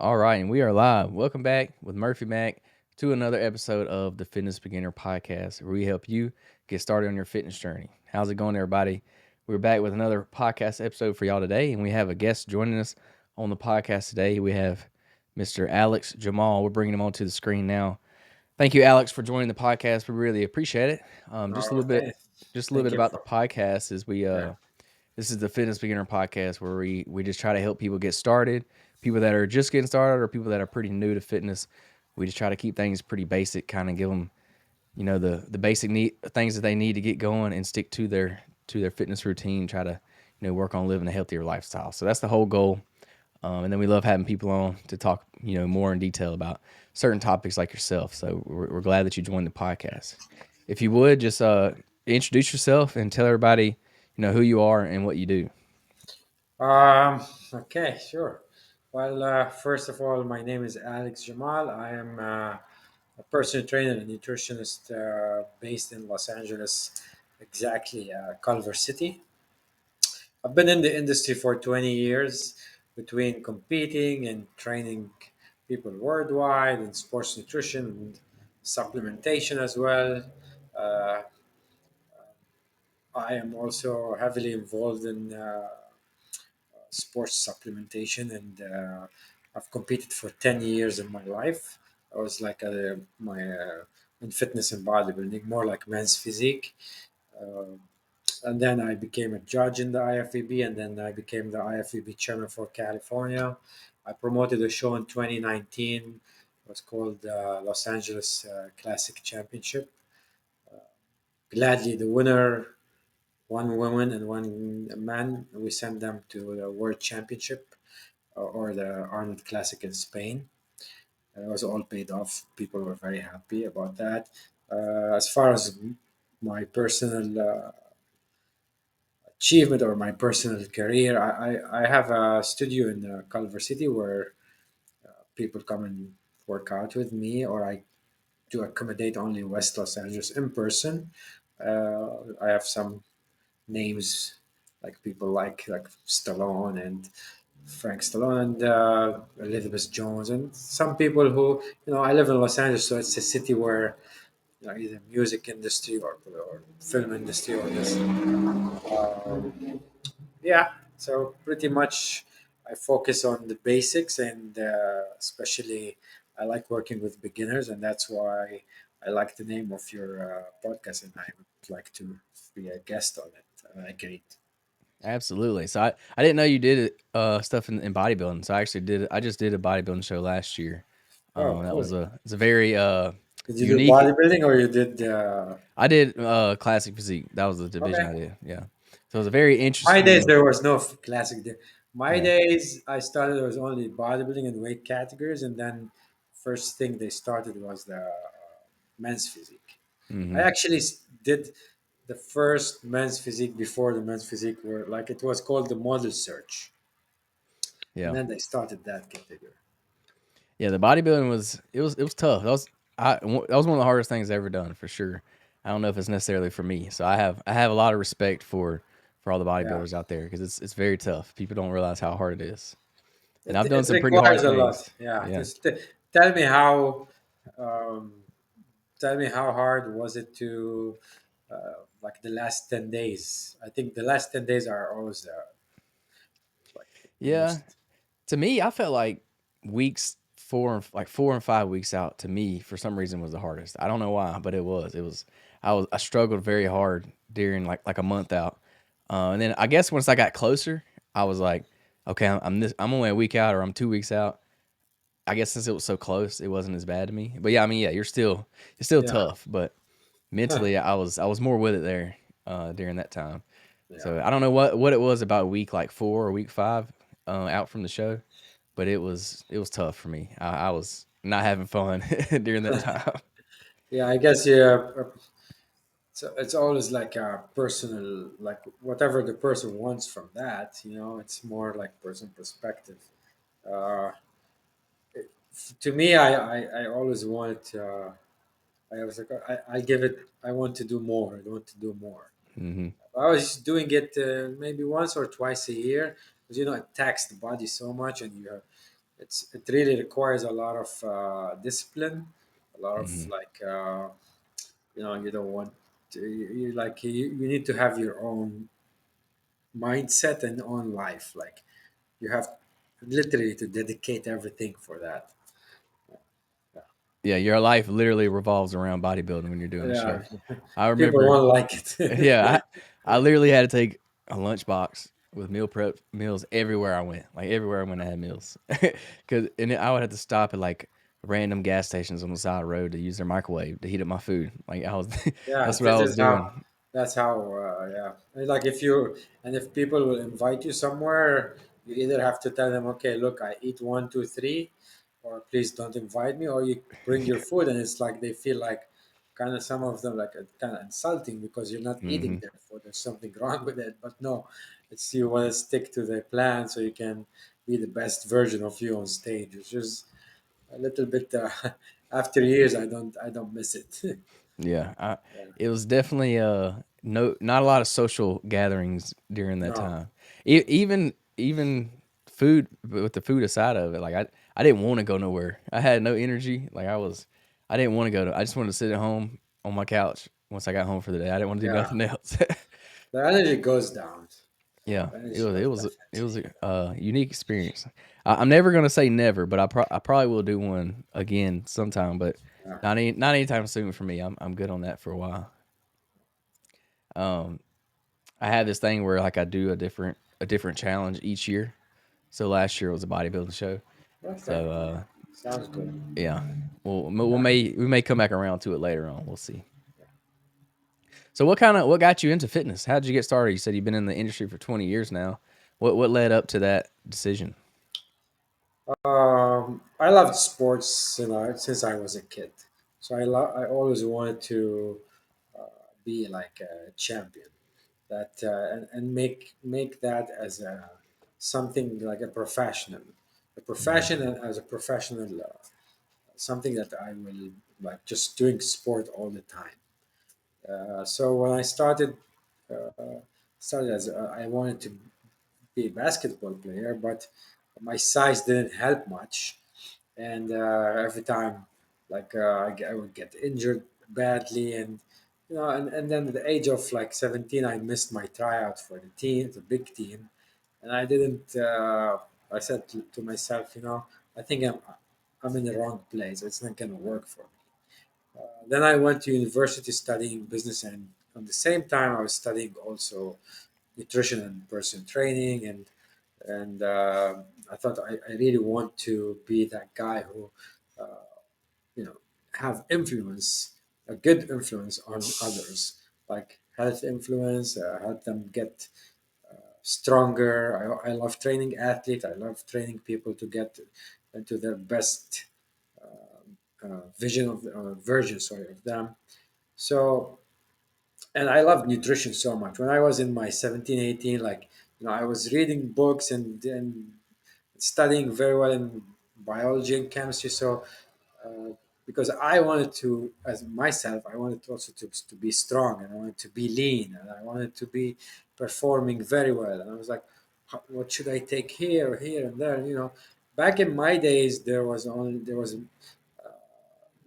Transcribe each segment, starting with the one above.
All right, and we are live. Welcome back with Murphy Mac to another episode of the Fitness Beginner Podcast, where we help you get started on your fitness journey. How's it going, everybody? We're back with another podcast episode for y'all today, and we have a guest joining us on the podcast today. We have Mr. Alex Jamal. We're bringing him onto the screen now. Thank you, Alex, for joining the podcast. We really appreciate it. Just a Oh, little bit, just a little thank bit you about the for podcast is yeah. this is the Fitness Beginner Podcast where we just try to help people get started, people that are just getting started or people that are pretty new to fitness. We just try to keep things pretty basic, kind of give them, the basic things that they need to get going and stick to their fitness routine. Try to work on living a healthier lifestyle. So that's the whole goal. And then we love having people on to talk more in detail about certain topics like yourself. So we're glad that you joined the podcast. If you would just introduce yourself and tell everybody who you are and what you do. Okay, sure. Well, first of all, my name is Alex Jamal. I am a personal trainer and nutritionist based in Los Angeles, exactly Culver City. I've been in the industry for 20 years between competing and training people worldwide in sports nutrition and supplementation as well. Uh, I am also heavily involved in sports supplementation, and I've competed for 10 years in my life. I was like in fitness and bodybuilding, more like men's physique. Uh, and then I became a judge in the IFBB, and then I became the IFBB chairman for California. I promoted a show in 2019. It was called Los Angeles Classic Championship. Gladly, the winner, one woman and one man, we sent them to the World Championship or the Arnold Classic in Spain. It was all paid off. People were very happy about that. As far as my personal achievement or my personal career, I have a studio in Culver City where people come and work out with me, or I do accommodate only West Los Angeles in person. I have some names like people like Stallone and Frank Stallone and Elizabeth Jones and some people who I live in Los Angeles, so it's a city where either music industry or film industry or this. Yeah, so pretty much I focus on the basics and especially I like working with beginners, and that's why I like the name of your podcast, and I would like to be a guest on it. I agreed. Absolutely. So I didn't know you did stuff in bodybuilding. So I just did a bodybuilding show last year. Oh, That cool. was it's a very Did you do unique. bodybuilding or you did? I did classic physique. That was the division I Okay. did. Yeah. So it was a very My days interesting. there was no classic. My Yeah. days I started there was only bodybuilding and weight categories, and then first thing they started was the men's physique. I Hmm. actually did the first men's physique before the men's physique were like it was called the model search, and Yeah. then they started that category. Yeah. The bodybuilding was tough. That was one of the hardest things I ever done for sure. I don't know if it's necessarily for me. So I have a lot of respect for all the Yeah, bodybuilders out there because it's very tough. People don't realize how hard it is. And I've done it some pretty hard requires a lot. things. Yeah, Yeah. just tell me how. Um, Tell me how hard was it to like the last 10 days. I think the last 10 days are always like the Yeah. most. To me, I felt like weeks 4 and 5 weeks out to me for some reason was the hardest. I don't know why, but it was. I struggled very hard during like a month out. And then I guess once I got closer, I was like, okay, I'm only a week out or I'm 2 weeks out. I guess since it was so close, it wasn't as bad to me. But yeah, I mean, yeah, it's still Yeah. tough, but mentally I was more with it there during that time. Yeah. So I don't know what it was about week like 4 or week 5 out from the show, but it was tough for me. I was not having fun during that time. Yeah, I guess yeah. So it's always like a personal, like whatever the person wants from that. It's more like personal perspective. Uh, to me, I always want. I was like, I give it. I want to do more. I want to do more. Hmm. I was doing it maybe once or twice a year because it taxes the body so much, and it really requires a lot of discipline, a lot of Hmm. like you don't want to, you need to have your own mindset and own life. Like you have literally to dedicate everything for that. Yeah, your life literally revolves around bodybuilding when you're doing the show. Yeah, I people remember, won't like it. yeah, I literally had to take a lunchbox with meal prep meals everywhere I went. Like everywhere I went, I had meals. Cause and I would have to stop at like random gas stations on the side of the road to use their microwave to heat up my food. Like I was, Yeah, that's what I this was is how. doing. That's how. Yeah, and like if you and if people will invite you somewhere, you either have to tell them, okay, look, I eat one, two, three, or please don't invite me, or you bring your food, and it's like they feel like kind of some of them like kind of insulting because you're not eating Hmm. their food. There's something wrong with it, but no, it's you want to stick to the plan so you can be the best version of you on stage, which is a little bit. After years, I don't miss it. Yeah, Yeah. it was definitely no, not a lot of social gatherings during that No. time. Even food, with the food aside of it, like I didn't want to go nowhere. I had no energy. Like I didn't want to go to. I just wanted to sit at home on my couch once I got home for the day. I didn't want to do Yeah. nothing else. The energy goes down. Yeah, The energy goes it was definitely. a unique experience. I'm never gonna say never, but I probably will do one again sometime, but Yeah. not anytime soon for me. I'm good on that for a while. Um, I have this thing where like I do a different challenge each year. So last year was a bodybuilding show. Okay. So Sounds good. yeah, Yeah. we may come back around to it later on. We'll see. So what got you into fitness? How did you get started? You said you've been in the industry for 20 years now. What led up to that decision? I loved sports, since I was a kid. So I always wanted to be like a champion. That and make that as a something like a profession, and as a professional, something that I will like just doing sport all the time. So when I started as I wanted to be a basketball player, but my size didn't help much, and every time I would get injured badly, and and then at the age of like 17, I missed my tryout for the team, the big team, and I didn't. I said to myself, I think I'm in the wrong place. It's not gonna work for me. Then I went to university studying business, and at the same time, I was studying also nutrition and personal training, and I thought I really want to be that guy who, uh, you know, have influence, a good influence on others, like health influence, help them get stronger. I love training athletes. I love training people to get into their best vision of version, sorry, of them. So, and I love nutrition so much. When I was in my 17, 18, like, I was reading books and studying very well in biology and chemistry. So, uh, because I wanted to, as myself, I wanted also to be strong, and I wanted to be lean, and I wanted to be performing very well. And I was like, what should I take here, here, and there? Back in my days, there was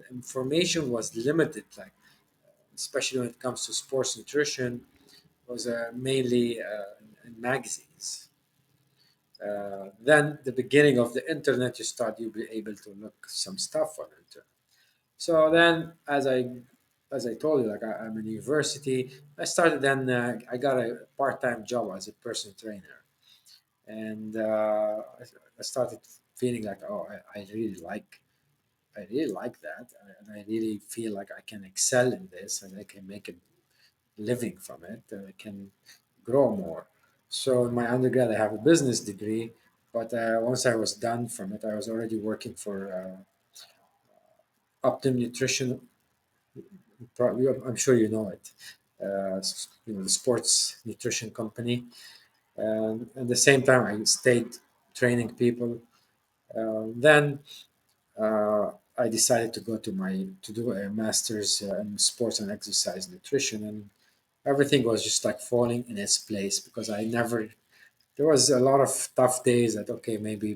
information was limited, like especially when it comes to sports nutrition, was mainly in magazines. Then the beginning of the internet, you'll be able to look some stuff on the internet. So then, as I told you, like I'm in university, I started. Then I got a part-time job as a personal trainer, and I started feeling like, oh, I really like that, and I really feel like I can excel in this, and I can make a living from it, and I can grow more. So in my undergrad, I have a business degree, but once I was done from it, I was already working for Optim Nutrition. Probably, I'm sure you know it. The sports nutrition company. And at the same time, I stayed training people. Then I decided to go to do a master's in sports and exercise nutrition, and everything was just like falling in its place because I never. There was a lot of tough days that okay, maybe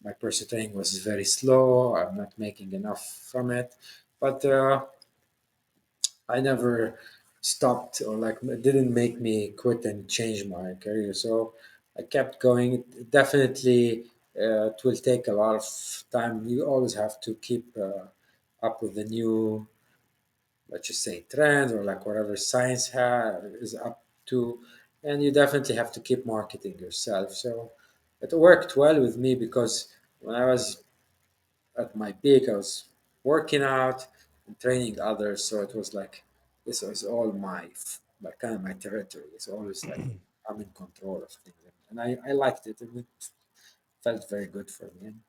my personal training was very slow. I'm not making enough from it, but I never stopped, or like it didn't make me quit and change my career. So I kept going. It definitely, it will take a lot of time. You always have to keep up with the new, let's just say, trends, or like whatever is up to, and you definitely have to keep marketing yourself. So it worked well with me because when I was at my peak, I was working out and training others. So it was like this was all like kind of my territory. It's always like I'm in control of things, and I liked it, and it felt very good for me. And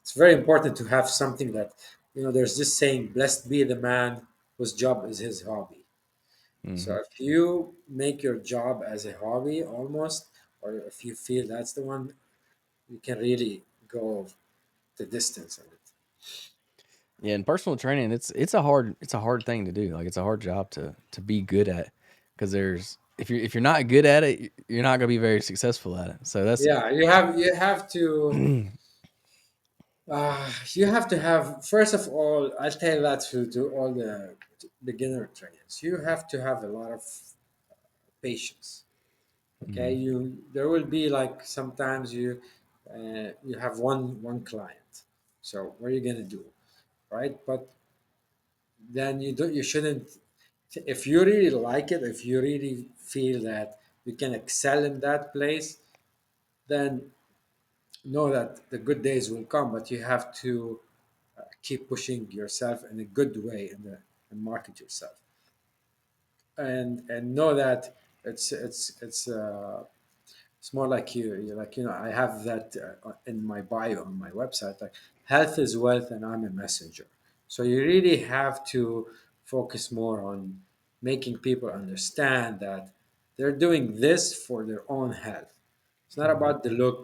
it's very important to have something that, There's this saying, "Blessed be the man whose job is his hobby." So Hmm. if you make your job as a hobby almost, or if you feel that's the one, you can really go the distance on it. Yeah, and personal training, it's a hard thing to do. Like it's a hard job to be good at, because there's if you're not good at it, you're not gonna be very successful at it. So that's Yeah, you have to have, first of all, I'll tell that to all the beginner trainers. You have to have a lot of patience. Okay, Mhm. there will be like sometimes you have one client. So what are you gonna do, right? But then you shouldn't, if you really like it, if you really feel that you can excel in that place, then know that the good days will come, but you have to keep pushing yourself in a good way, and market yourself, and know that it's more like I have that in my bio on my website, like health is wealth and I'm a messenger. So you really have to focus more on making people understand that they're doing this for their own health. It's not Mhm. about the look.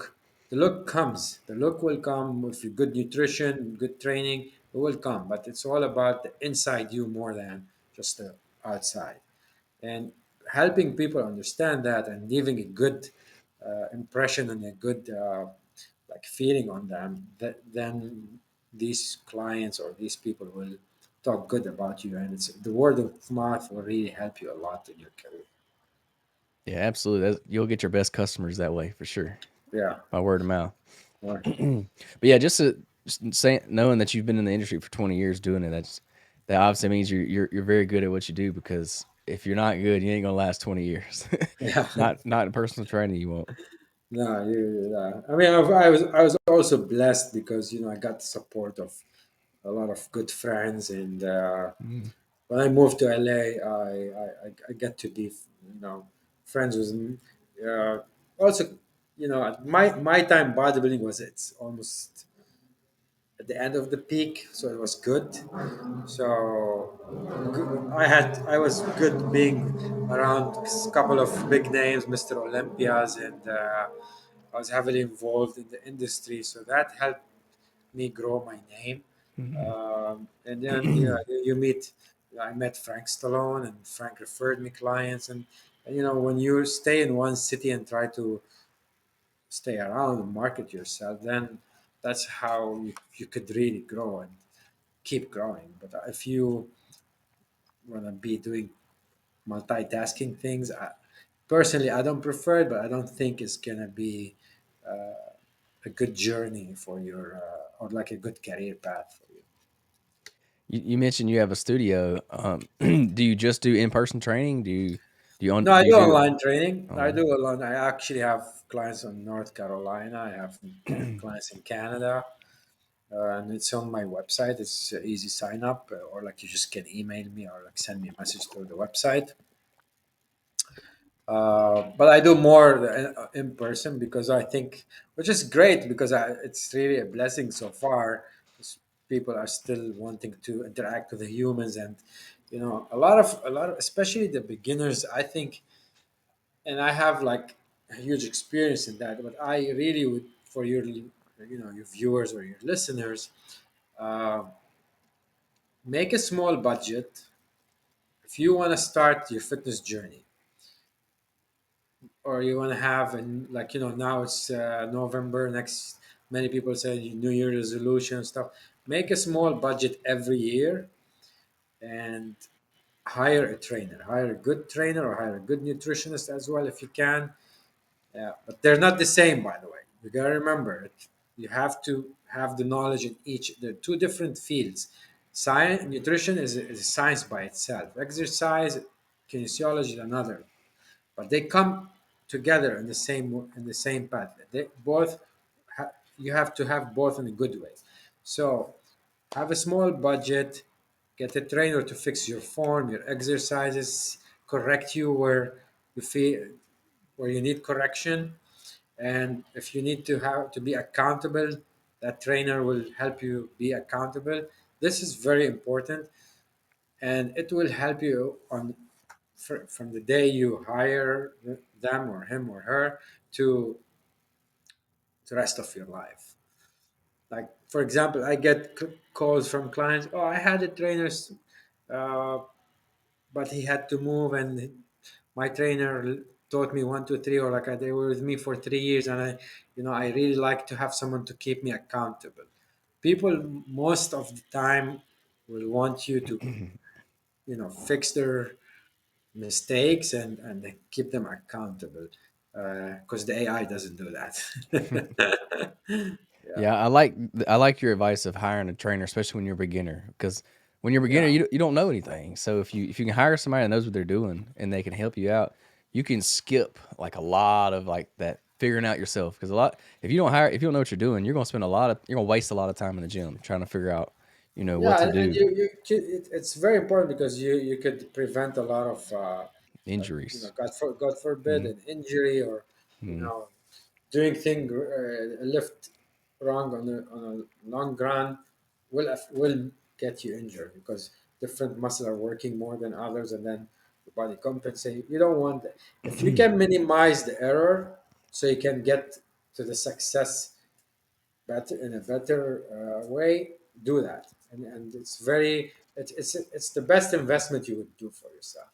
The look comes. The look will come with your good nutrition, good training. It will come, but it's all about the inside you more than just the outside, and helping people understand that and leaving a good impression and a good like feeling on them, that then these clients or these people will talk good about you, and it's the word of mouth will really help you a lot in your career. Yeah, absolutely. You'll get your best customers that way for sure, Yeah. by word of mouth. Or- But yeah, just say, knowing that you've been in the industry for 20 years doing it, that obviously means you're very good at what you do. Because if you're not good, you ain't gonna last 20 years. yeah. Not in personal training, you won't. No, I mean, I was also blessed because I got the support of a lot of good friends, and Mhm. when I moved to LA, I get to be, friends with. Also, my time bodybuilding was, it's almost at the end of the peak, so it was good. So I was good being around a couple of big names, Mr. Olympias, and I was heavily involved in the industry, so that helped me grow my name. Mhm. And then you meet. I met Frank Stallone, and Frank referred me clients, and when you stay in one city and try to stay around and market yourself, then that's how you could really grow and keep growing. But if you want to be doing multitasking things, personally, I don't prefer it, but I don't think it's gonna be a good journey for your or like a good career path for you. You mentioned you have a studio. Do you just do in person training? No, I Do you do do online training. I online? do online. I actually have clients in North Carolina. I have clients in Canada, and it's on my website. It's easy sign up, or like you just can email me or like send me a message through the website. But I do more in person because I think, which is great because it's really a blessing so far. 'Cause people are still wanting to interact with the humans, and a lot of, especially the beginners. I think, and I have like a huge experience in that. But I really would, for your viewers or your listeners, uh, make a small budget if you want to start your fitness journey, or you want to have, and like now it's November, next Many people say New Year resolution stuff. Make a small budget every year and hire a trainer. Hire a good trainer or hire a good nutritionist as well if you can. Yeah, but they're not the same, by the way. You gotta remember it. You have to have the knowledge in each. They're two different fields. Science, nutrition is a science by itself. Exercise, kinesiology, is another. But they come together in the same path. They both you have to have both in a good way. So have a small budget, get a trainer to fix your form, your exercises, correct you where you feel where you need correction, and if you need to have to be accountable, that trainer will help you be accountable. This is very important, and it will help you on from the day you hire them or him or her to the rest of your life. Like for example, I get calls from clients. Oh, I had a trainer, uh, but he had to move, and my trainer taught me one, two, three, or like they were with me for 3 years, and I really like to have someone to keep me accountable. People most of the time will want you to, fix their mistakes and they keep them accountable because the AI doesn't do that. Yeah, Yeah, I like your advice of hiring a trainer, especially when you're a beginner, because when you're a beginner, yeah, you don't know anything. So if you can hire somebody that knows what they're doing and they can help you out, you can skip like a lot of like that figuring out yourself. Because a lot if you don't know what you're doing, you're gonna waste a lot of time in the gym trying to figure out what yeah, to and do. it's very important because you could prevent a lot of Injuries. God forbid Mm-hmm. an injury or you Mm-hmm. know doing thing a lift wrong on a long run will get you injured because different muscles are working more than others, and then the body compensate. You don't want that. If you can minimize the error, so you can get to the success better in a better way, do that, and it's the best investment you would do for yourself.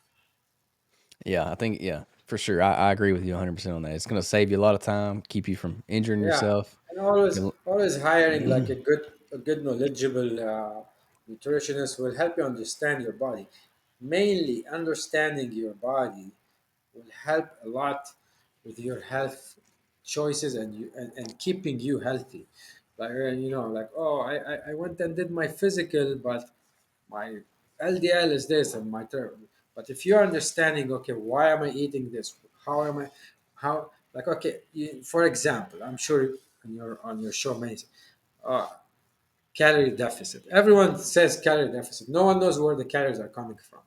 Yeah, I think for sure. I agree with you 100% on that. It's gonna save you a lot of time, keep you from injuring Yeah, yourself. and always You'll- always hiring like a good knowledgeable nutritionist will help you understand your body. Mainly understanding your body will help a lot with your health choices and keeping you healthy. Like like I went and did my physical, but my LDL is this and my term. But if you're understanding, okay, why am I eating this? How am I? How like okay? For example, I'm sure on your show, many uh, calorie deficit. Everyone says calorie deficit. No one knows where the calories are coming from.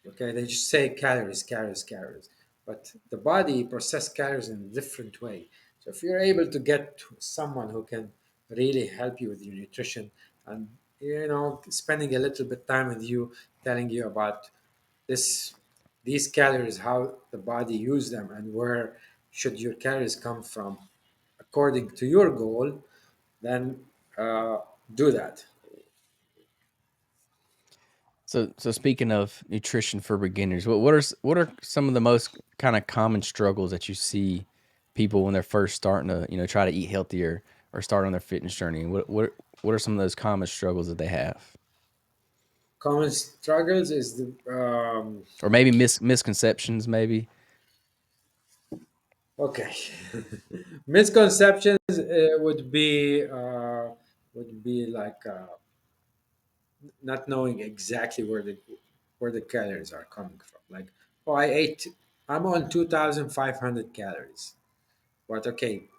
Okay, they just say calories, calories, calories. But the body processes calories in a different way. So if you're able to get to someone who can really help you with your nutrition and spending a little bit time with you, telling you about this these calories, how the body use them, and where should your calories come from according to your goal, then do that. So speaking of nutrition for beginners, what are some of the most kind of common struggles that you see people when they're first starting to try to eat healthier or start on their fitness journey? What are some of those common struggles that they have, Common struggles is the or maybe misconceptions maybe? okay. Misconceptions would be like not knowing exactly where the calories are coming from. Like, oh, I'm on 2,500 calories. But okay,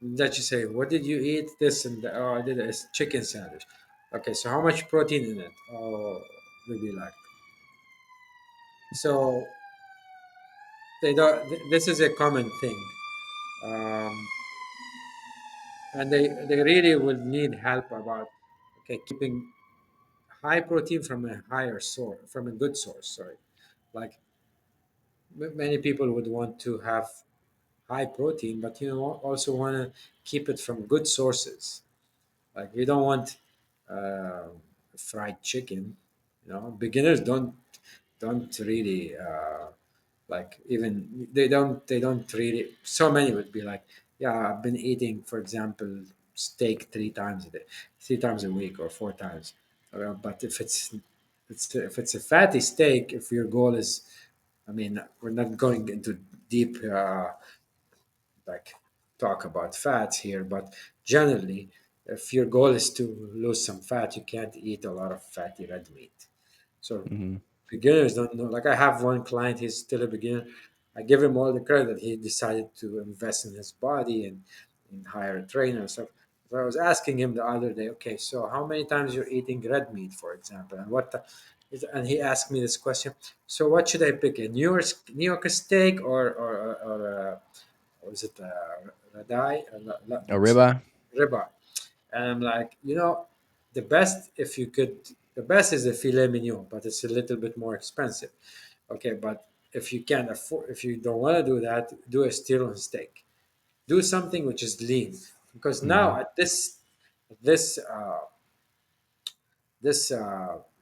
let's just say, what did you eat? This and that. Oh, I did a chicken sandwich. Okay, so how much protein in it? Oh, maybe like so. They don't. This is a common thing. Um, and they really will need help about keeping high protein from a higher source, from a good source, sorry. Like many people would want to have high protein, but also want to keep it from good sources. Like you don't want uh, fried chicken. Beginners don't really like, even they don't really, so many would be like, yeah, I've been eating, for example, steak 3 times a day, 3 times a week, or 4 times. But if it's a fatty steak, if your goal is, I mean, we're not going into deep like talk about fats here, but generally, if your goal is to lose some fat, you can't eat a lot of fatty red meat. So Mm-hmm. beginners don't know. Like I have one client, he's still a beginner. I give him all the credit. He decided to invest in his body and hire a trainer. So I was asking him the other day, okay, so how many times you're eating red meat, for example, and and he asked me this question. So what should I pick, a New York steak or was it radai? A Sorry, ribeye. ribeye. And I'm like, the best if you could, the best is the filet mignon, but it's a little bit more expensive. Okay, but if you can't afford, if you don't want to do that, do a sirloin steak. Do something which is lean, because Mm-hmm. now at this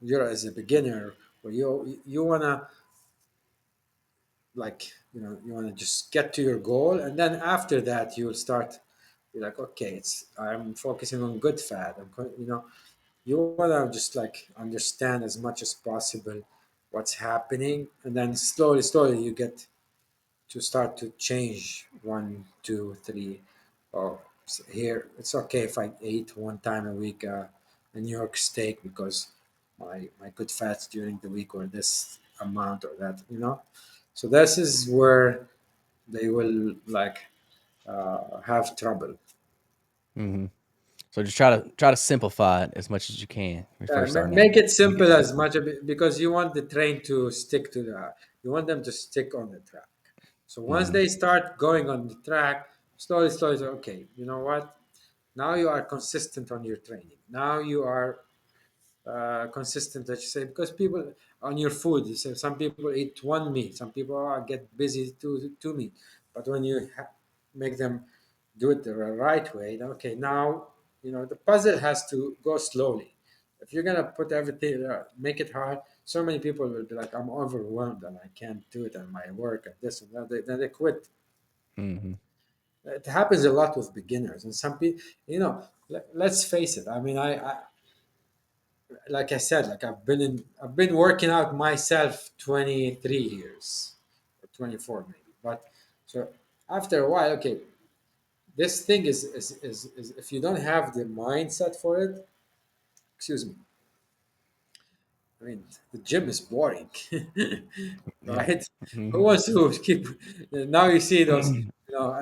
you're as a beginner, where you wanna, like, you want to just get to your goal, and then after that you'll start, you're like, okay, I'm focusing on good fat. You want to just like understand as much as possible what's happening, and then slowly you get to start to change one, two, three. Oh, here it's okay if I eat 1 time a week a New York steak, because my good fats during the week, or this amount or that. So this is where they will like have trouble. Mm-hmm. So just try to simplify it as much as you can when you're first starting out. Make it Make it simple as simple. much because you want the train to stick to you want them to stick on the track. So once Mm-hmm. they start going on the track, slowly, say, okay, you know what? Now you are consistent on your training. Now you are consistent, that you say, because people on your food, you say some people eat one meat, some people get busy two meat, but when you make them do it the right way, then okay, now the puzzle has to go slowly. If you're gonna put everything, make it hard, so many people will be like, I'm overwhelmed and I can't do it, and my work and this and that, then they quit. Mm-hmm. It happens a lot with beginners, and some people, let's face it. I mean, I like I said, like I've been working out myself 23 years, or 24 maybe. But so after a while, okay, this thing is if you don't have the mindset for it, excuse me, I mean, the gym is boring, Yeah. right? Who Mm-hmm. wants to keep? Now you see those.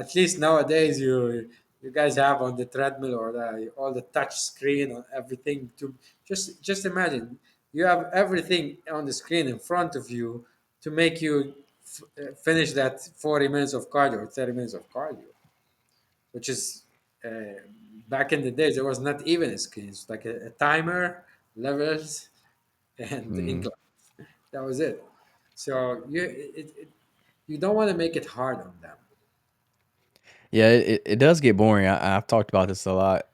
At least nowadays you guys have on the treadmill, or all the touch screen on everything. To just imagine, you have everything on the screen in front of you to make you finish that 40 minutes of cardio or 30 minutes of cardio, which is uh, back in the days there was not even a screen. It's like a timer, levels, and Mm-hmm. incline. That was it. So you don't want to make it hard on them. Yeah, it does get boring. I've talked about this a lot.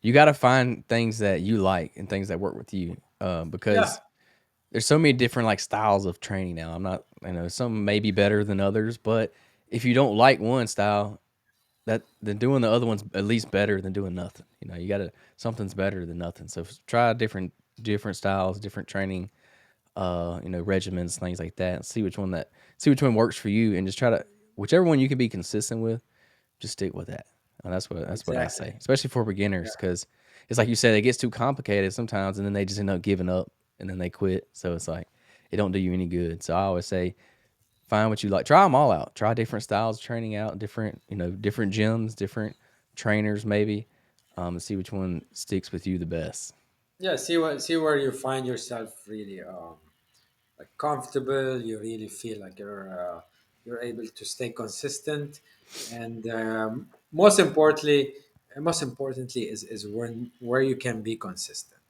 You got to find things that you like and things that work with you, Yeah, because there's so many different like styles of training now. I'm not, some may be better than others, but if you don't like one style, that then doing the other one's at least better than doing nothing. You got to something's better than nothing. So try different styles, different training, regimens, things like that, and see which one works for you, and just try to whichever one you can be consistent with, just stick with that. And that's what I exactly. say, especially for beginners, because it's like you said, it gets too complicated sometimes, and then they just end up giving up, and then they quit. So it's like it don't do you any good. So I always say, find what you like, try them all out, try different styles of training out, different gyms, different trainers, maybe, and see which one sticks with you the best. Yeah, see where you find yourself really like comfortable. You really feel like you're able to stay consistent, and most importantly is where you can be consistent.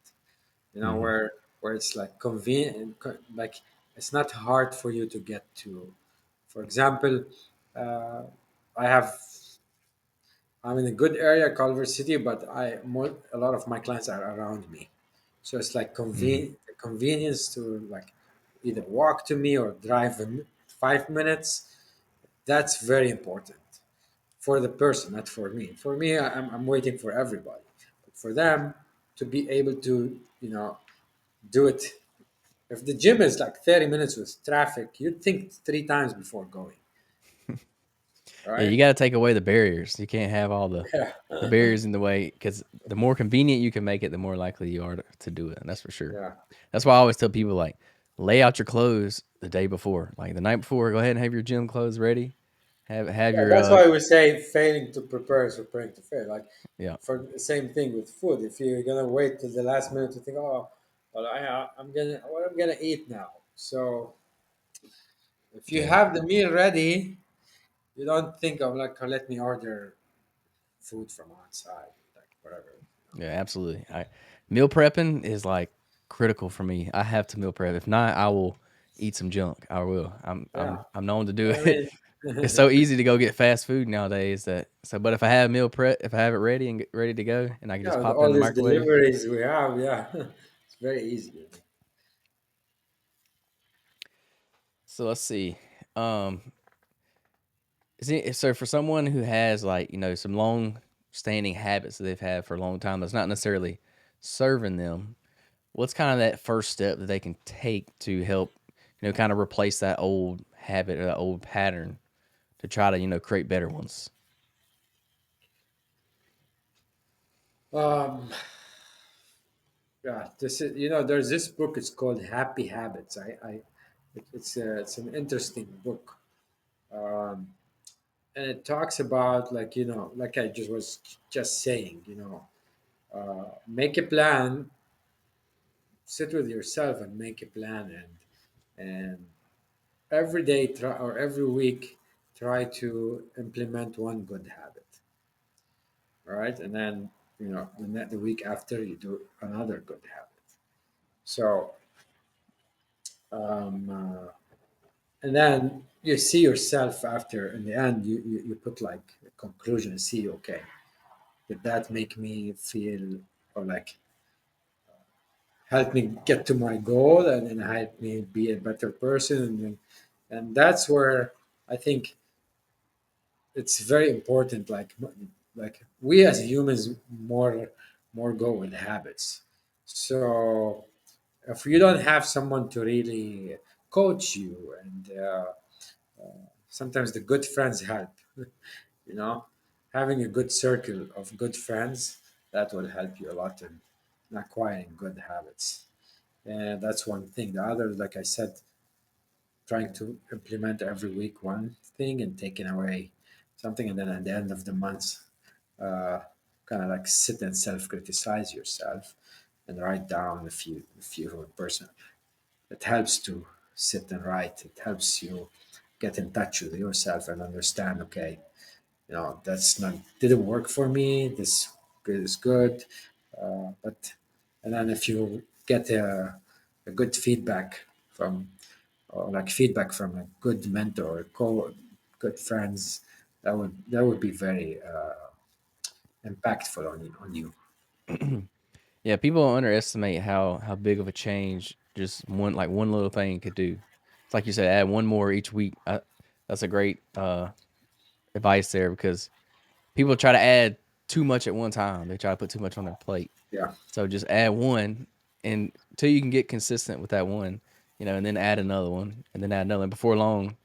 Hmm. Where it's like convenient, like it's not hard for you to get to. For example, uh, I have I'm in a good area, Culver City, but a lot of my clients are around me, so it's like Hmm. convenience to like either walk to me or drive 5 minutes. That's very important for the person, not for me. For me, I'm waiting for everybody. But for them to be able to, do it. If the gym is like 30 minutes with traffic, you'd think three times before going, Yeah, you right? got to take away the barriers. You can't have all Yeah. the barriers in the way because the more convenient you can make it, the more likely you are to do it. And that's for sure. Yeah. That's why I always tell people like lay out your clothes the day before, like the night before. Go ahead and have your gym clothes ready. Have Yeah, your that's why we say failing to prepare is preparing to fail. Like yeah, for the same thing with food. If you're gonna wait till the last minute to think, oh, well, I'm gonna eat now. So if you yeah, have the meal ready, you don't think of like, oh, let me order food from outside, like whatever. yeah. Absolutely. I meal prepping is like critical for me. I have to meal prep. If not, I will eat some junk. I will. Yeah, I'm known to do I it. mean, It's so easy to go get fast food nowadays that so. But if I have meal prep, if I have it ready and get ready to go, and I can just yeah, with pop it in all the these microwave. deliveries we have, yeah, it's very easy. So let's see. Um, so for someone who has like some long standing habits that they've had for a long time that's not necessarily serving them, what's kind of that first step that they can take to help kind of replace that old habit or that old pattern to try to create better ones? Um, yeah, this is there's this book. It's called Happy Habits. It's an interesting book, and it talks about like like I just was just saying, make a plan, sit with yourself and make a plan, and every day try or every week try to implement one good habit, all right, and then the week after you do another good habit. So um, and then you see yourself after in the end you put like a conclusion and see, okay, did that make me feel or like help me get to my goal and help me be a better person, and that's where I think it's very important, like we as humans more go with habits. So if you don't have someone to really coach you, and sometimes the good friends help, you know having a good circle of good friends, that will help you a lot in acquiring good habits. And that's one thing. The other, like I said, trying to implement every week one thing and taking away something, and then at the end of the month, uh, kind of like sit and self-criticize yourself and write down a few person. It helps to sit and write. It helps you get in touch with yourself and understand, okay, that's not didn't work for me, this is good, but and then if you get a good feedback from or like feedback from a good mentor or good friends, that would be very impactful on you. Yeah, people underestimate how big of a change just one little thing could do. It's like you said, add one more each week. That's a great advice there because people try to add too much at one time. They try to put too much on their plate. Yeah, So just add one, and until you can get consistent with that one, and then add another one, and then add another. And before long,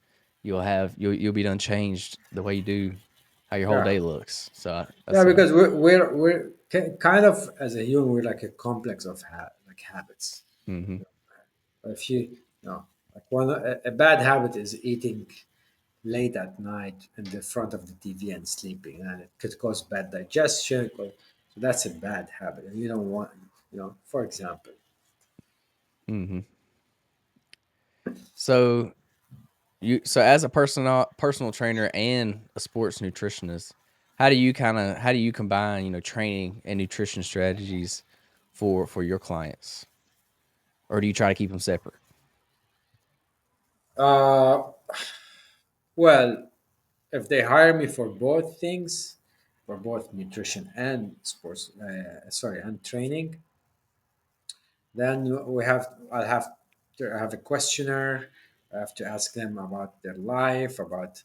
you'll be done changed the way you do how your whole yeah, day looks. So yeah, that's because we're kind of as a human, we're like a complex of like habits. hmm If like a bad habit is eating late at night in the front of the TV and sleeping, and it could cause bad digestion. So that's a bad habit, and you don't want, for example. hmm So so as a personal trainer and a sports nutritionist, how do you combine training and nutrition strategies for your clients, or do you try to keep them separate? Uh, well, if they hire me for both things, for both nutrition and sports, sorry, and training, then I'll have to have a questionnaire. I have to ask them about their life, about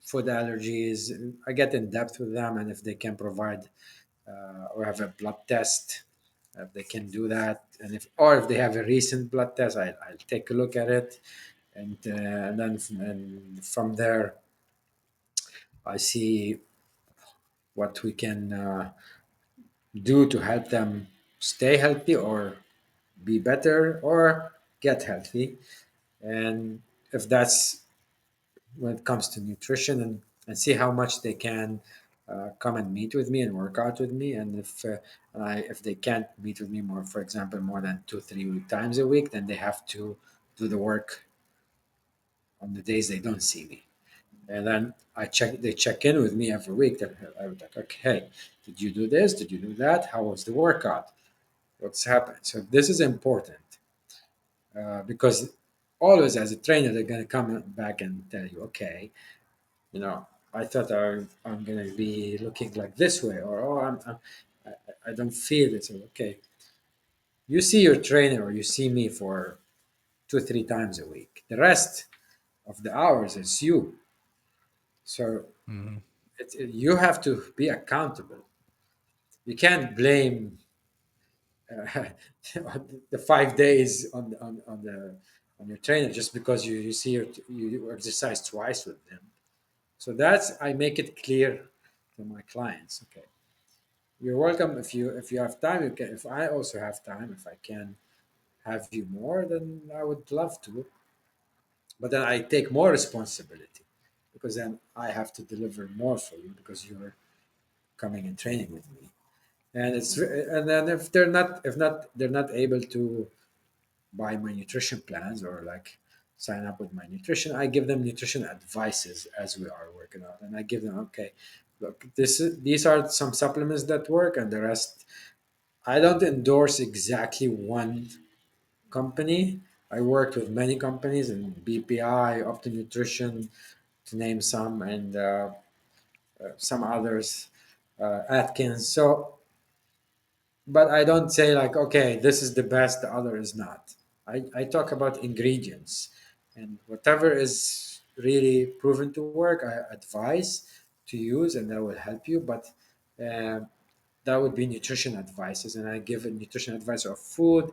food allergies. I get in depth with them, and if they can provide or have a blood test, if they can do that, and if they have a recent blood test, I'll take a look at it, and then and from there I see what we can do to help them stay healthy or be better or get healthy. And if that's when it comes to nutrition, and see how much they can come and meet with me and work out with me. And if they can't meet with me more, for example, more than 2 3 times a week, then they have to do the work on the days they don't see me. And then they check in with me every week. That I would like, okay, hey, did you do this? Did you do that? How was the workout? What's happened? So this is important because always as a trainer, they're going to come back and tell you, okay, you know, I thought I'm going to be looking like this way, or oh, I don't feel it. So, okay, you see your trainer or you see me for 2 3 times a week. The rest of the hours is you. So Mhm. you have to be accountable. You can't blame the 5 days on your trainer just because you see you exercise twice with them. So that's I make it clear to my clients. Okay, you're welcome if you have time. You can. If I also have time, if I can have you more, then I would love to. But then I take more responsibility because then I have to deliver more for you because you're coming and training with me. And then if they're not able to buy my nutrition plans or like sign up with my nutrition, I give them nutrition advices as we are working out, and I give them, okay, look, these are some supplements that work, and the rest I don't endorse exactly one company. I worked with many companies and BPI, Opti Nutrition, to name some, and some others, Atkins. So but I don't say like, okay, this is the best, the other is not. I talk about ingredients, and whatever is really proven to work, I advise to use, and that will help you. But uh, that would be nutrition advices, and I give a nutrition advice of food,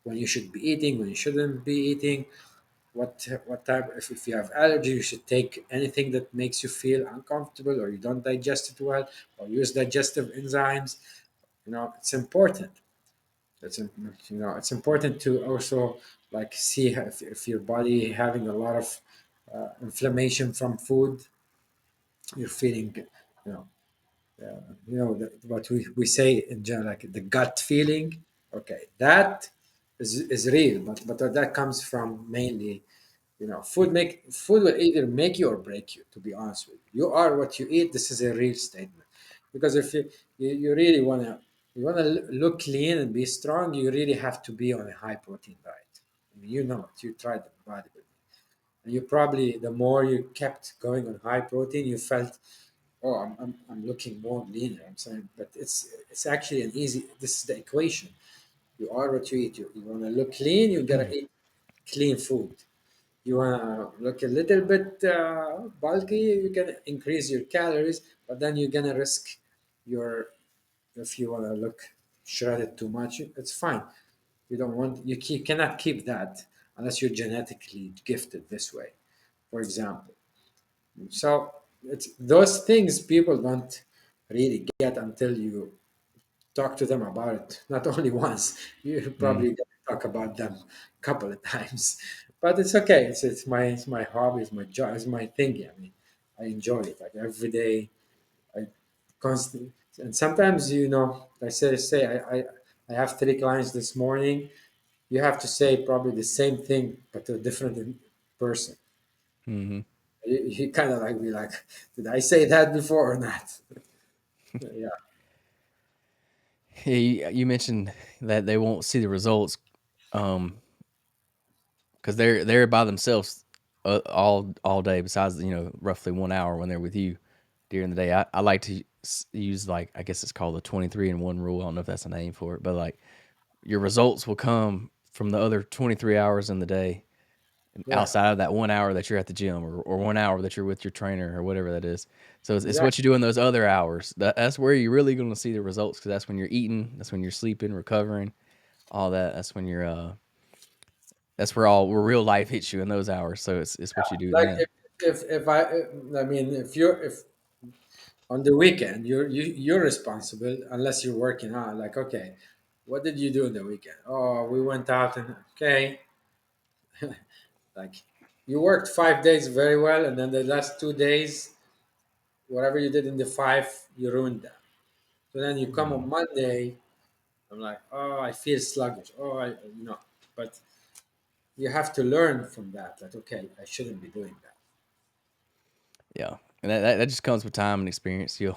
when you should be eating, when you shouldn't be eating, what type. If you have allergy, you should take anything that makes you feel uncomfortable or you don't digest it well, or use digestive enzymes. It's important. It's important to also like see if your body having a lot of inflammation from food. You're feeling, you know, what we say in general, like the gut feeling. Okay, that is real, but that comes from mainly, food will either make you or break you. To be honest with you, you are what you eat. This is a real statement, because if you really wanna look clean and be strong, you really have to be on a high protein diet. I mean, you know it. You tried the bodybuilding, and you probably the more you kept going on high protein, you felt, oh, I'm looking more leaner. I'm saying, but it's actually an easy. This is the equation. You are what you eat. You want to look clean, you gotta eat clean food. You want to look a little bit bulky, you can increase your calories, but then you're gonna risk your, if you want to look shredded too much, it's fine. You cannot keep that unless you're genetically gifted this way, for example. So it's those things people don't really get until you talk to them about it. Not only once, you Mm. probably talk about them a couple of times. But it's okay. It's my hobby. It's my job. It's my thing. I mean, I enjoy it. Like every day, I constantly. And sometimes, I I have 3 clients this morning. You have to say probably the same thing, but to a different person. Mhm. You kind of like be like, did I say that before or not? Yeah. Yeah, you mentioned that they won't see the results, um, because they're by themselves, all day. Besides, roughly 1 hour when they're with you during the day. I like to use, like, I guess it's called the 23 and 1 rule. I don't know if that's a name for it, but like your results will come from the other 23 hours in the day. Yeah, outside of that 1 hour that you're at the gym, or 1 hour that you're with your trainer or whatever that is. So it's what exactly. you do in those other hours. That's where you're really going to see the results, because that's when you're eating, that's when you're sleeping, recovering, all that. That's when you're that's where real life hits you in those hours. So it's what you do Like then. if I mean, if on the weekend you're responsible unless you're working out. Like, okay, what did you do in the weekend? Oh, we went out and okay, like you worked 5 days very well, and then the last 2 days, whatever you did in the five, you ruined them. So then you come on Mhm. Monday. I'm like, oh, I feel sluggish. Oh, but you have to learn from that. Like, okay, I shouldn't be doing that. Yeah, and that just comes with time and experience. You'll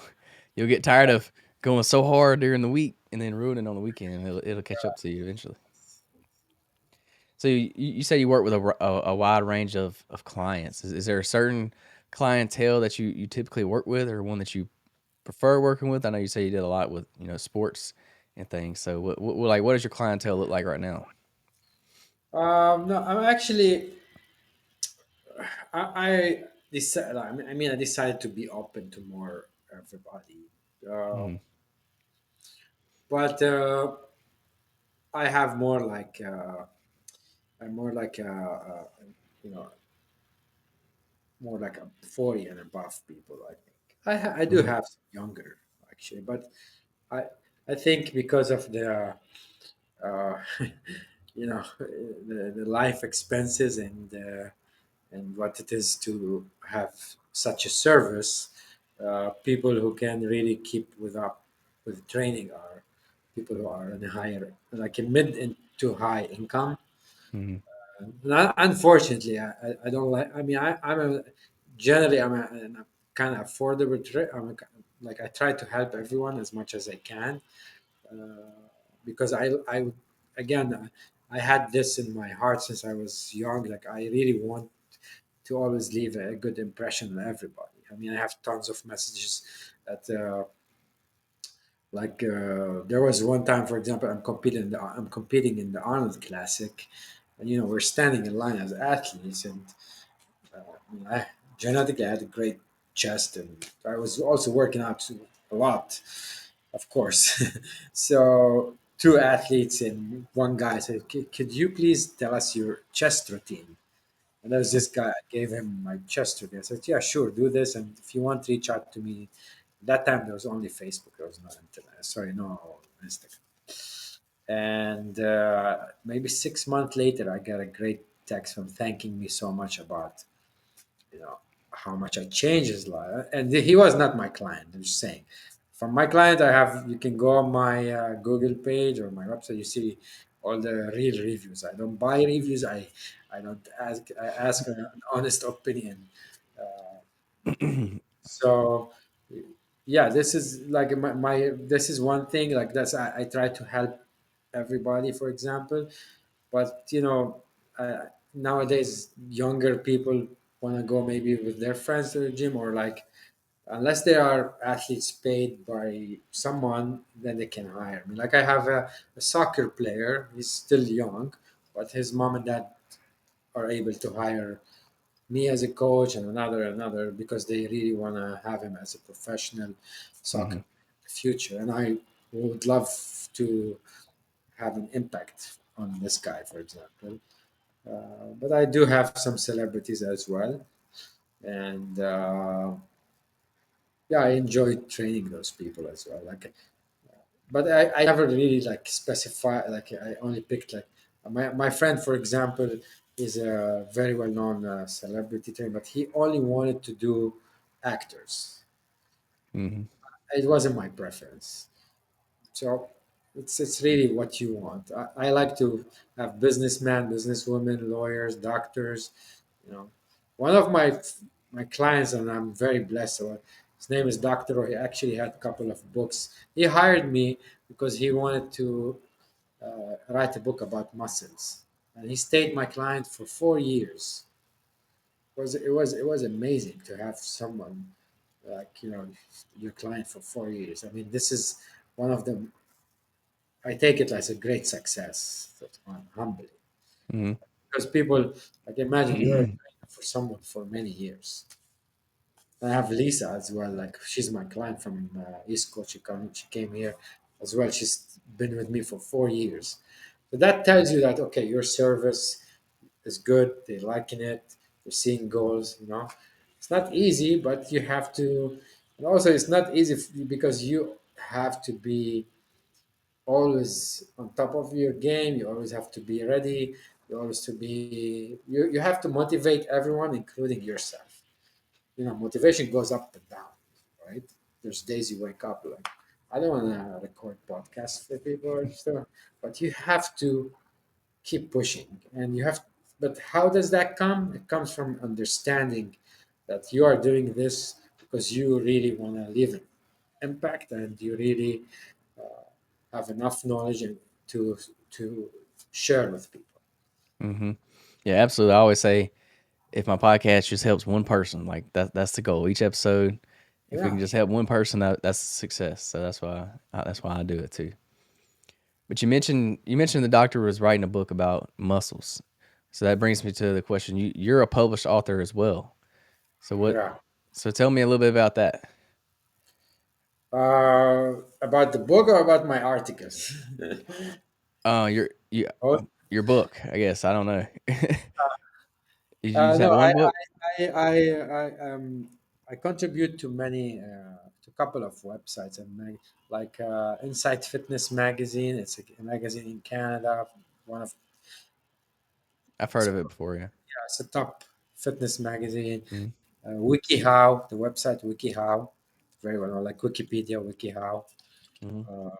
get tired of going so hard during the week and then ruining on the weekend, and it'll catch up to you eventually. So you say you work with a wide range of clients. Is there a certain clientele that you typically work with, or one that you prefer working with? I know you say you did a lot with sports and things. So what does your clientele look like right now? No, I'm actually I decided. I decided to be open to more everybody, uh, Hmm. but I have more like I'm more like you know more like a 40 and above people. I think I do Hmm. have some younger actually, but I I think because of the uh, the life expenses and what it is to have such a service, people who can really keep with training are people who are in a higher, like a mid to high income. Hmm. Unfortunately, I don't like. I mean, I'm a generally I'm a kind of affordable. Like I try to help everyone as much as I can, because I again I had this in my heart since I was young. Like I really want to always leave a good impression on everybody. I mean, I have tons of messages that, there was one time, for example, I'm competing in the Arnold Classic, and we're standing in line as athletes, and I genetically I had a great chest, and I was also working out a lot, of course. So two athletes and one guy said, Could you please tell us your chest routine?" And there was this guy, I gave him my chest routine. I said, yeah, sure, do this. And if you want, reach out to me. That time there was only Facebook. There was no internet. Sorry, no Instagram. And maybe 6 months later, I got a great text from thanking me so much about, you know, how much I changed his life. And he was not my client. I'm just saying. From my client, you can go on my Google page or my website. You see all the real reviews. I don't buy reviews. I don't ask. I ask an honest opinion. So yeah, this is like this is one thing. Like I try to help everybody, for example. But nowadays younger people want to go maybe with their friends to the gym, or like unless they are athletes paid by someone, then they can hire me. Like I have a soccer player. He's still young, but his mom and dad are able to hire me as a coach and another because they really want to have him as a professional soccer Hmm. player in the future. And I would love to have an impact on this guy, for example. But I do have some celebrities as well, and yeah, I enjoy training those people as well. Like, but I never really like specify. Like, I only picked like my friend, for example, is a very well known celebrity trainer, but he only wanted to do actors. Hmm. It wasn't my preference. So it's really what you want. I like to have businessmen, businesswomen, lawyers, doctors. You know, one of my clients, and I'm very blessed. So his name is Doctor. He actually had a couple of books. He hired me because he wanted to write a book about muscles, and he stayed my client for 4 years. It was amazing to have someone like your client for 4 years. I mean, this is one of the I take it as a great success. That's humbly. Hmm. because people, like, imagine you're a trainer for someone for many years. I have Lisa as well. Like, she's my client from East Coast. She came here as well. She's been with me for 4 years. So that tells you that, okay, your service is good. They're liking it. They're seeing goals. It's not easy, but you have to. And also, it's not easy because you have to be always on top of your game. You always have to be ready. You have to motivate everyone, including yourself. Motivation goes up and down, right? There's days you wake up like, I don't want to record podcasts for people or stuff, but you have to keep pushing, and but how does that come? It comes from understanding that you are doing this because you really want to leave an impact, and you really have enough knowledge and to share with people. Hmm. Yeah, absolutely. I always say if my podcast just helps one person, like that's the goal. Each episode, if we can Yeah, just help one person, that's a success. So that's why I do it too. But you mentioned the doctor was writing a book about muscles. So that brings me to the question. You're a published author as well. So what? yeah. So tell me a little bit about that. About the book or about my articles? Oh, Your book. I guess I don't know. You just no, have one book. I contribute to to a couple of websites and like Insight Fitness magazine. It's a magazine in Canada. One of I've heard it's, of it before. Yeah. it's a top fitness magazine. Mm-hmm. WikiHow, the website WikiHow, very well known, like Wikipedia, WikiHow. Mm-hmm. Uh,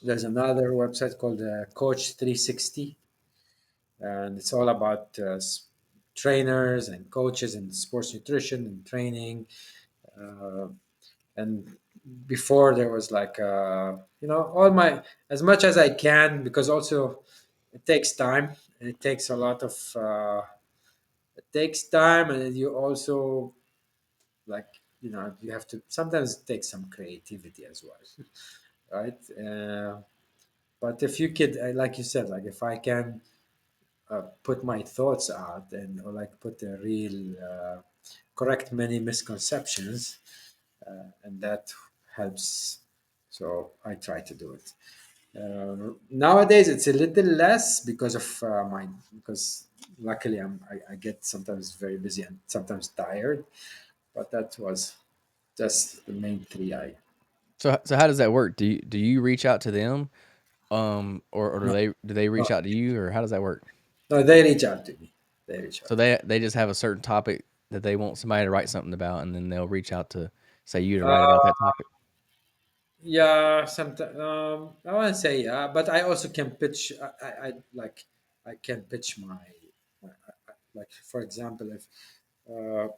there's another website called Coach 360, and it's all about trainers and coaches and sports nutrition and training. Uh, and before there was like all my, as much as I can, because also it takes time, and it takes a lot of it takes time, and you also, like, you have to sometimes take some creativity as well, right? But if you could, like you said, like, if I can put my thoughts out, and or like put the real correct many misconceptions, and that helps. So I try to do it. Nowadays it's a little less because of because luckily I get sometimes very busy and sometimes tired, but that was just the main three. I So how does that work? Do you reach out to them, or do no, they no, reach out to you, or how does that work? no, they reach out to me. They reach So out to me. they just have a certain topic that they want somebody to write something about, and then they'll reach out to say you to write about Uh, that topic. yeah, sometimes I want to say yeah, but I also can pitch. I can pitch like, for example, if uh,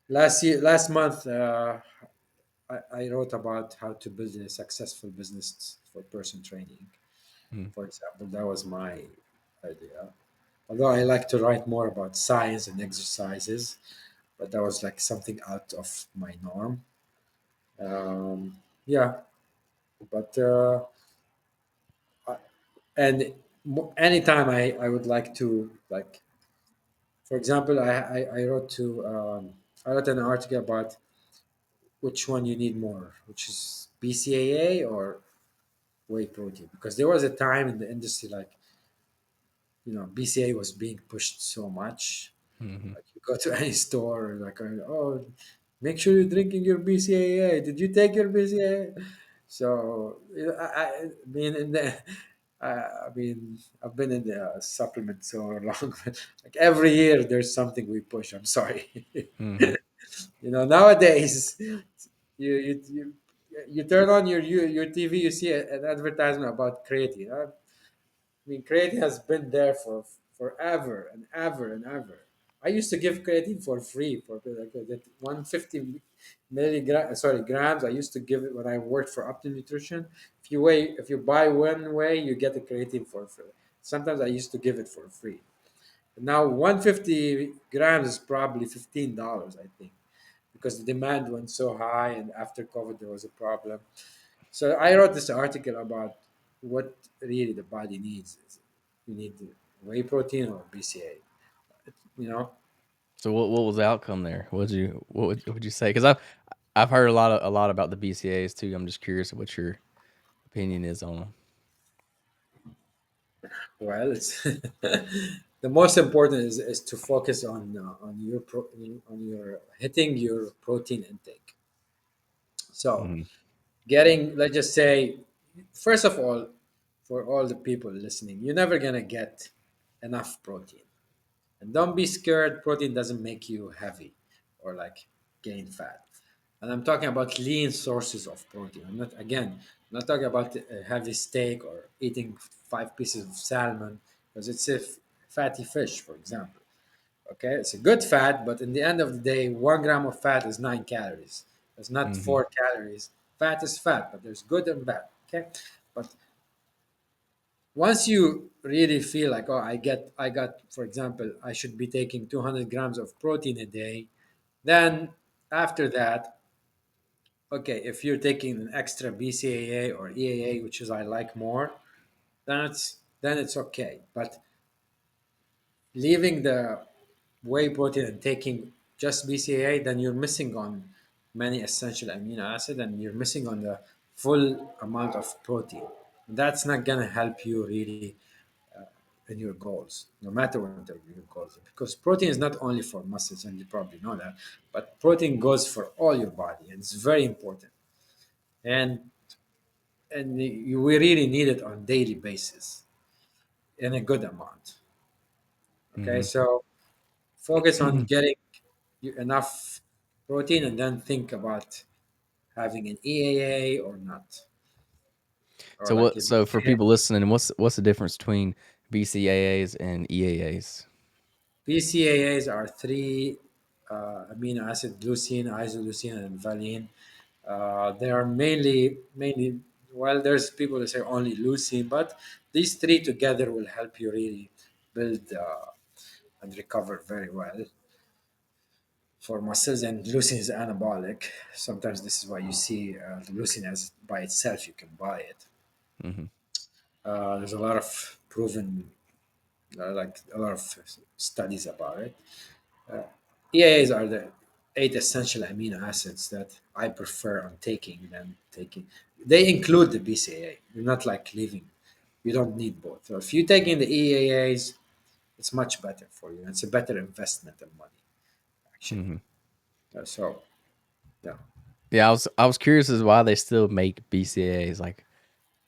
last month, I wrote about how to build a successful business for person training. Mm, For example, that was my idea. Although I like to write more about science and exercises, but that was like something out of my norm. Yeah, but and anytime I would like to, like, for example, I wrote an article about which one you need more, which is BCAA or whey protein, because there was a time in the industry, like, BCAA was being pushed so much. mhm, Like, you go to any store, like, oh, make sure you're drinking your BCAA. Did you take your BCAA? So, I mean, I've been in the supplement so long. Like, every year, there's something we push. I'm sorry. mhm, Nowadays, you you turn on your TV, you see an advertisement about creatine. Creatine has been there for forever and ever and ever. I used to give creatine for free for like that 150 grams. I used to give it when I worked for Opti Nutrition. If you buy one way, you get the creatine for free. Sometimes I used to give it for free. Now 150 grams is probably $15, I think, because the demand went so high, and after COVID there was a problem. So I wrote this article about what really the body needs. You need whey protein or BCA. You know, So what was the outcome there? What would you say? Because I've heard a lot about the BCAs too. I'm just curious what your opinion is on them. well, it's the most important is to focus on on your hitting your protein intake. So Mm-hmm. getting, let's just say, first of all, for all the people listening, you're never gonna get enough protein. And don't be scared, protein doesn't make you heavy or like gain fat. And I'm talking about lean sources of protein. I'm not talking about a heavy steak or eating 5 pieces of salmon because it's a fatty fish, for example. Okay, it's a good fat, but in the end of the day, 1 gram of fat is 9 calories. It's not Mm-hmm. 4 calories. Fat is fat, but there's good and bad. Okay, but once you really feel like, oh, I got, for example, I should be taking 200 grams of protein a day, then after that, okay, if you're taking an extra BCAA or EAA, which is I like more, then it's okay. But leaving the whey protein and taking just BCAA, then you're missing on many essential amino acid and you're missing on the full amount of protein. That's not gonna help you really in your goals, no matter what are your goals. Because protein is not only for muscles, and you probably know that, but protein goes for all your body, and it's very important. And we really need it on daily basis in a good amount. Okay, Mm-hmm. so focus on getting you enough protein, and then think about having an EAA or not, or So like a what? So for BCAA. people listening, what's the difference between BCAAs and EAAs? BCAAs are three amino acid: leucine, isoleucine, and valine. They are mainly. Well, there's people that say only leucine, but these three together will help you really build and recover very well for muscles. And leucine is anabolic. Sometimes this is why you see the leucine as by itself. You can buy it. Mm-hmm. There's a lot of proven, like a lot of studies about it. EAAs are the 8 essential amino acids that I prefer on taking than taking. They include the BCAA. You're not like leaving. You don't need both. So if you're taking the EAAs, it's much better for you. It's a better investment of money, actually. Mm-hmm. So, yeah. Yeah, I was curious as why they still make BCAAs. Like,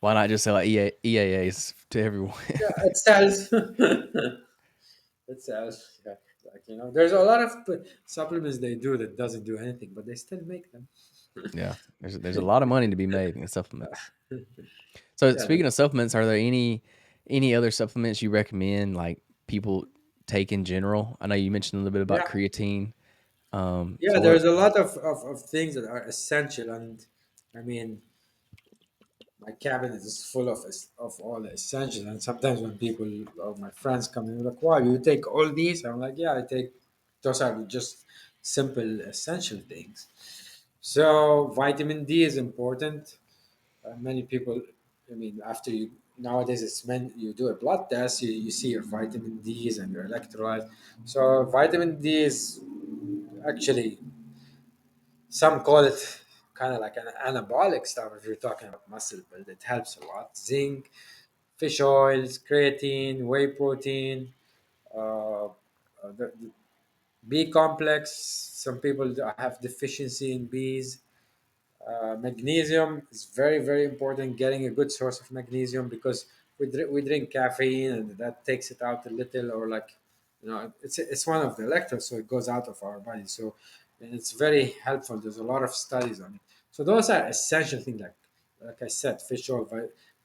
why not just sell EAAs to everyone? Yeah, it sells. It sells. Yeah. Like, there's a lot of supplements they do that doesn't do anything, but they still make them. Yeah, there's a lot of money to be made in supplements. So Yeah, speaking of supplements, are there any other supplements you recommend like people take in general? I know you mentioned a little bit about yeah. creatine. Yeah, So what? there's a lot of things that are essential, and I mean, my cabinet is full of all the essentials. And sometimes when people or my friends come in, like, "Wow, you take all these?" I'm like, "Yeah, I take." Those are just simple essential things. So vitamin D is important. Many people, I mean, after you nowadays it's meant you do a blood test, you see your vitamin D's and your electrolytes. So vitamin D is actually, some call it kind of like an anabolic stuff if you're talking about muscle build. It helps a lot. Zinc, fish oils, creatine, whey protein, the B complex. Some people have deficiency in Bs. Magnesium is very, very important. Getting a good source of magnesium, because we drink caffeine and that takes it out a little, or like, it's one of the electrolytes, so it goes out of our body. So, and it's very helpful. There's a lot of studies on it. So those are essential things, like I said, fish oil.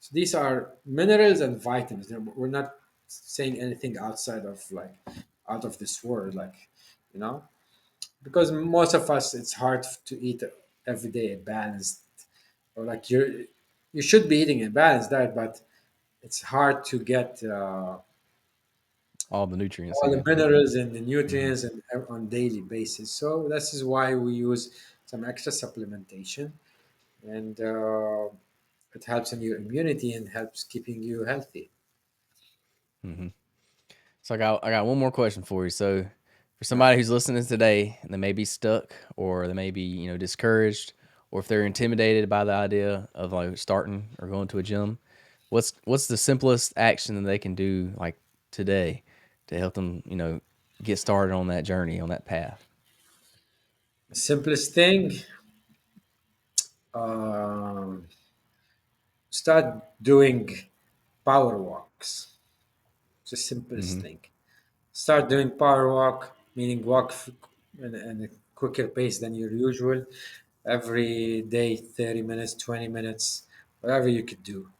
So these are minerals and vitamins. We're not saying anything outside of like out of this world, like, you know because most of us, it's hard to eat every day a balanced, or like you should be eating a balanced diet, but it's hard to get All the nutrients all the in. minerals and the Hmm. nutrients and on daily basis. So this is why we use some extra supplementation, and it helps in your immunity and helps keeping you healthy. Hmm. So I got one more question for you. So for Yeah. somebody who's listening today and they may be stuck or they may be, discouraged or if they're intimidated by the idea of like starting or going to a gym, what's the simplest action that they can do like today to help them, get started on that journey, on that path? Simplest thing, um, start doing power walks. It's the simplest Mhm. thing. Start doing power walk, meaning in a quicker pace than your usual. Every day, 30 minutes, 20 minutes, whatever you could do.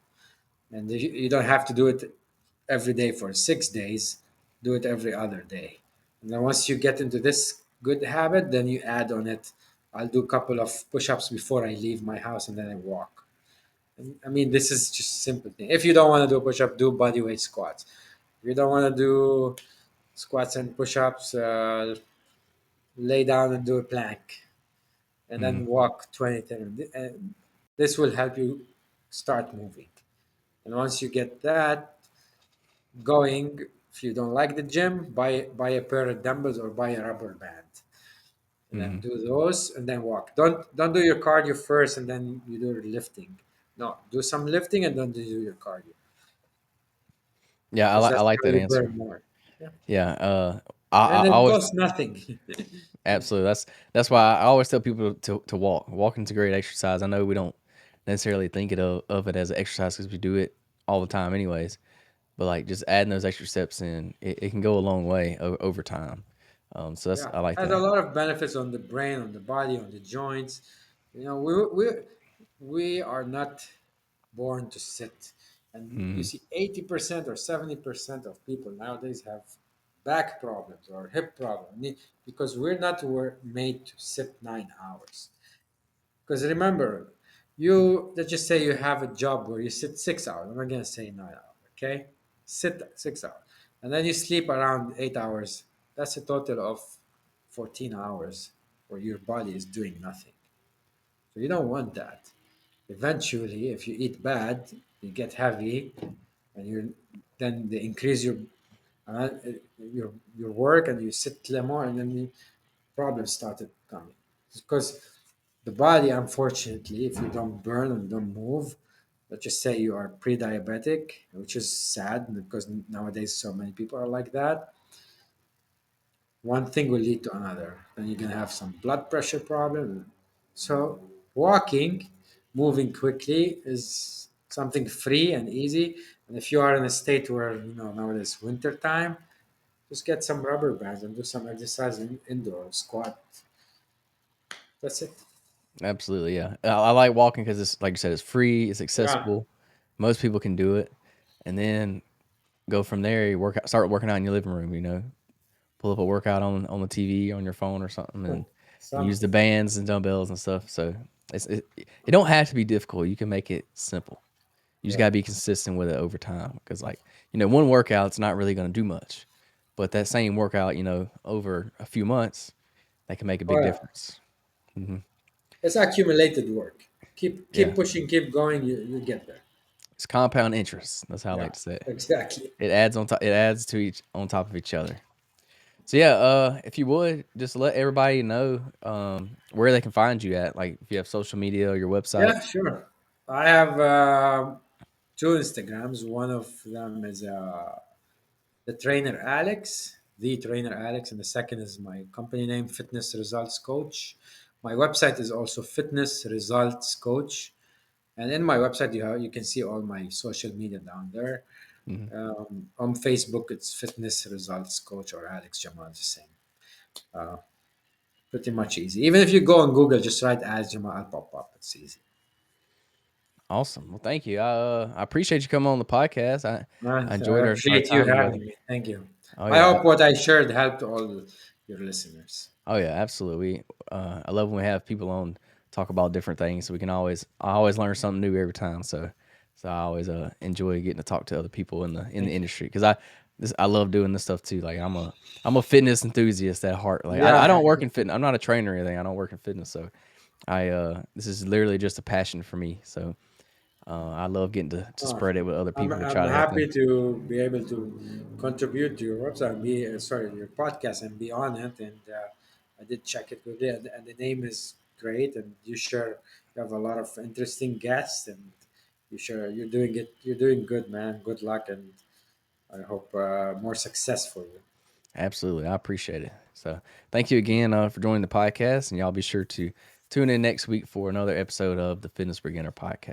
And you don't have to do it every day for 6 days. Do it every other day. And then once you get into this good habit, then you add on it. I'll do a couple of push-ups before I leave my house, and then I walk. And, I mean, this is just simple thing. If you don't want to do push-up, do body weight squats. If you don't want to do squats and push-ups, lay down and do a plank, and then Mhm. walk 20 30 minutes. And this will help you start moving. And once you get that going, if you don't like the gym, buy a pair of dumbbells or buy a rubber band, and then Mhm. do those, and then walk. Don't do your cardio first, and then you do your lifting. No, do some lifting and then do your cardio, Yeah, because I that's like how that you answer. burn more. Yeah, Yeah, I, and I it always costs nothing. absolutely. That's why I always tell people to walk. Walking's a great exercise. I know we don't necessarily think of it as an exercise because we do it all the time, anyways. But like just adding those extra steps in, it can go a long way over time. So that's Yeah, I like has a that. lot of benefits on the brain, on the body, on the joints. You know, we are not born to sit, and you Hmm. see 80% or 70% of people nowadays have back problems or hip problems because we're not made to sit 9 hours. Because remember, let's just say you have a job where you sit 6 hours. I'm not gonna say 9 hours, okay? Sit 6 hours. And then you sleep around 8 hours. That's a total of 14 hours where your body is doing nothing. So you don't want that. Eventually, if you eat bad, you get heavy, and then they increase uh, your work, and you sit more, and then the problems started coming. Because the body, unfortunately, if you don't burn and don't move, let's just say you are pre-diabetic, which is sad because nowadays so many people are like that. One thing will lead to another. Then you're gonna have some blood pressure problem. So walking, moving quickly is something free and easy. And if you are in a state where nowadays winter time, just get some rubber bands and do some exercise indoor, squat. That's it. Absolutely, yeah. I like walking because it's like you said, it's free, it's Yeah. accessible. Most people can do it, and then go from there. You start working out in your living room. Pull up a workout on the TV on your phone or something, and use the Something. bands and dumbbells and stuff. So it don't have to be difficult. You can make it simple. You just Yeah. gotta be consistent with it over time because like one workout's not really gonna do much, but that same workout over a few months that can make a Oh big yeah. difference. Hmm. It's accumulated work. Keep Yeah, pushing, keep going. You get there. it's compound interest. That's how I like Yeah. to say it. Exactly. It adds on top. It adds to each on top of each other. So yeah, if you would just let everybody know where they can find you at, like if you have social media or your website. Yeah. Sure. I have two Instagrams. One of them is the trainer Alex, and the second is my company name, Fitness Results Coach. My website is also Fitness Results Coach, and in my website you can see all my social media down there. Mhm. On Facebook, it's Fitness Results Coach or Alex Jamal, the same. Uh, Pretty much easy. Even if you go on Google, just write Alex Jamal, I'll pop up. It's easy. Awesome. Well, thank you. I appreciate you coming on the podcast. I I enjoyed our appreciate you time having together. me. Thank you. Oh I yeah. hope what I shared helped all your listeners. Oh yeah, absolutely. I love when we have people on talk about different things. So I always learn something new every time. So I always enjoy getting to talk to other people in the Thank you. industry because I love doing this stuff too. Like I'm a fitness enthusiast at heart. Like I Yeah, don't work in fitness. I'm not a trainer or anything. I don't work in fitness. So I this is literally just a passion for me. So I love getting to Oh, spread it with other people to I'm try to help happy them. to be able to contribute to your website and be sorry your podcast and be on it. And I did check it quickly, and the name is great. And you have a lot of interesting guests, and you're doing it. You're doing good, man. Good luck, and I hope more success for you. Absolutely. I appreciate it. So thank you again for joining the podcast. And y'all be sure to tune in next week for another episode of the Fitness Beginner Podcast.